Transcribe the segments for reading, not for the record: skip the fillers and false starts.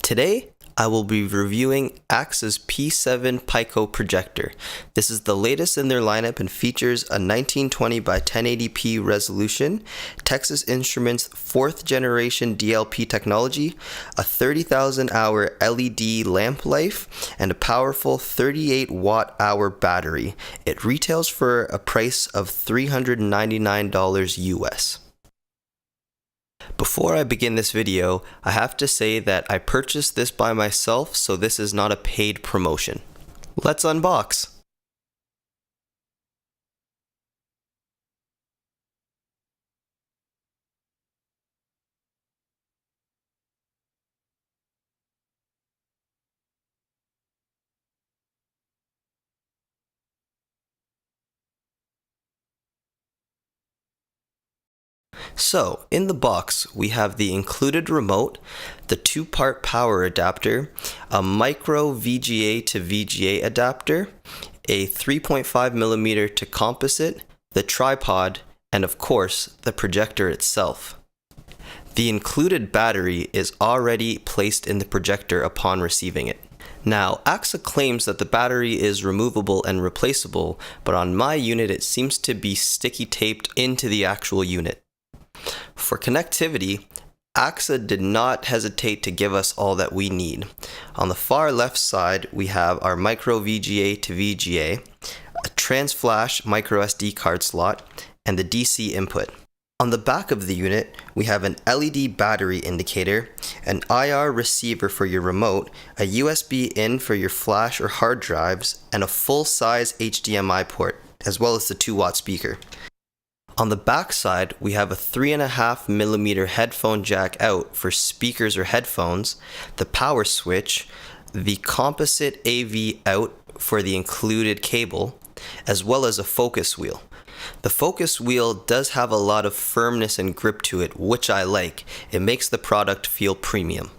Today, I will be reviewing AAXA's P7 Pico Projector. This is the latest in their lineup and features a 1920 by 1080p resolution, Texas Instruments 4th generation DLP technology, a 30,000 hour LED lamp life, and a powerful 38 watt-hour battery. It retails for a price of $399 US. Before I begin this video, I have to say that I purchased this by myself, so this is not a paid promotion. Let's unbox! So, in the box, we have the included remote, the two-part power adapter, a micro VGA to VGA adapter, a 3.5mm to composite, the tripod, and of course, the projector itself. The included battery is already placed in the projector upon receiving it. Now, AAXA claims that the battery is removable and replaceable, but on my unit it seems to be sticky taped into the actual unit. For connectivity, AAXA did not hesitate to give us all that we need. On the far left side, we have our micro VGA to VGA, a trans-flash micro SD card slot, and the DC input. On the back of the unit, we have an LED battery indicator, an IR receiver for your remote, a USB in for your flash or hard drives, and a full-size HDMI port, as well as the 2-watt speaker. On the back side, we have a 3.5mm headphone jack out for speakers or headphones, the power switch, the composite AV out for the included cable, as well as a focus wheel. The focus wheel does have a lot of firmness and grip to it, which I like. It makes the product feel premium.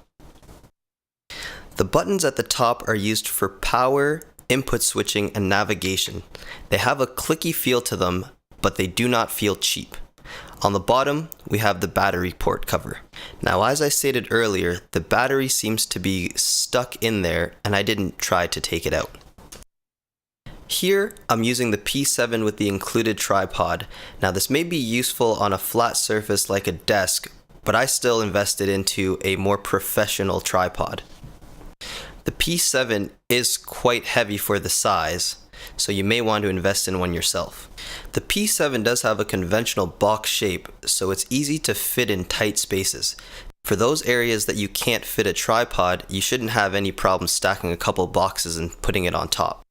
The buttons at the top are used for power, input switching, and navigation. They have a clicky feel to them, but they do not feel cheap. On the bottom, we have the battery port cover. Now, as I stated earlier, the battery seems to be stuck in there, and I didn't try to take it out. Here, I'm using the P7 with the included tripod. Now, this may be useful on a flat surface like a desk, but I still invested into a more professional tripod. The P7 is quite heavy for the size, so you may want to invest in one yourself. The P7 does have a conventional box shape, so it's easy to fit in tight spaces. For those areas that you can't fit a tripod, you shouldn't have any problem stacking a couple boxes and putting it on top.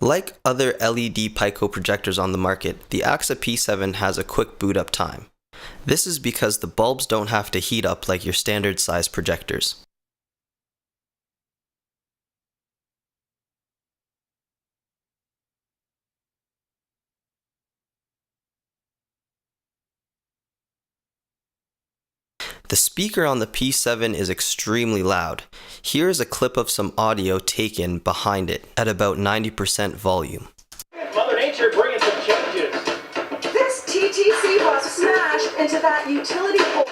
Like other LED Pico projectors on the market, the AAXA P7 has a quick boot up time. This is because the bulbs don't have to heat up like your standard size projectors. The speaker on the P7 is extremely loud. Here is a clip of some audio taken behind it at about 90% volume. Mother Nature bringing some changes. This TTC was smashed into that utility pole.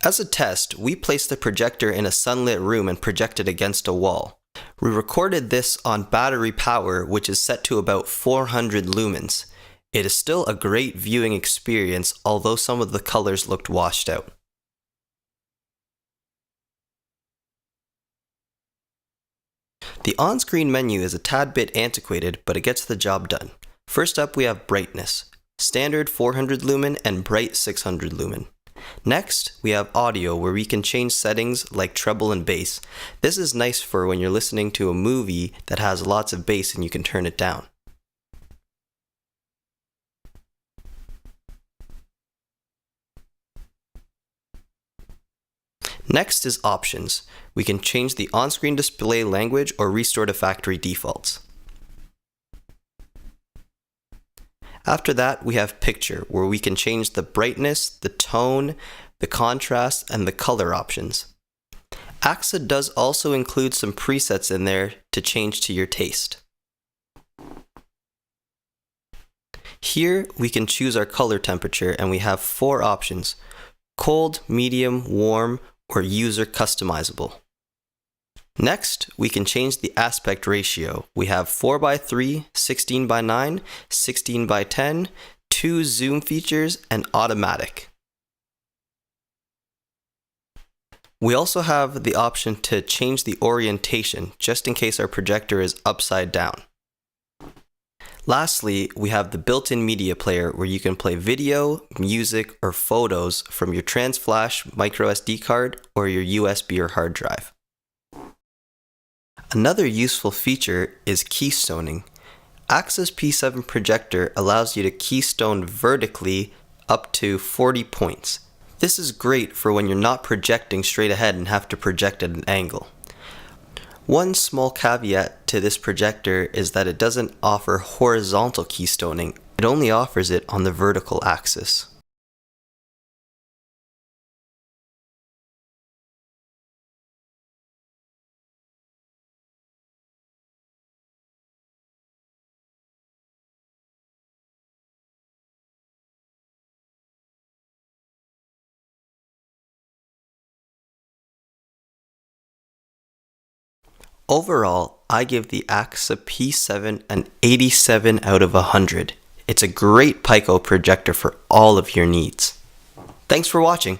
As a test, we placed the projector in a sunlit room and projected against a wall. We recorded this on battery power, which is set to about 400 lumens. It is still a great viewing experience, although some of the colors looked washed out. The on-screen menu is a tad bit antiquated, but it gets the job done. First up, we have brightness, standard 400 lumen and bright 600 lumen. Next, we have audio, where we can change settings like treble and bass. This is nice for when you're listening to a movie that has lots of bass and you can turn it down. Next is options. We can change the on-screen display language or restore to factory defaults. After that, we have picture, where we can change the brightness, the tone, the contrast, and the color options. AAXA does also include some presets in there to change to your taste. Here, we can choose our color temperature, and we have 4 options: cold, medium, warm, or user customizable. Next, we can change the aspect ratio. We have 4:3, 16:9, 16:10, 2 zoom features, and automatic. We also have the option to change the orientation, just in case our projector is upside down. Lastly, we have the built-in media player where you can play video, music, or photos from your TransFlash microSD card or your USB or hard drive. Another useful feature is keystoning. AAXA's P7 projector allows you to keystone vertically up to 40 points. This is great for when you're not projecting straight ahead and have to project at an angle. One small caveat to this projector is that it doesn't offer horizontal keystoning. It only offers it on the vertical axis. Overall, I give the AAXA P7 an 87 out of 100. It's a great Pico projector for all of your needs. Thanks for watching.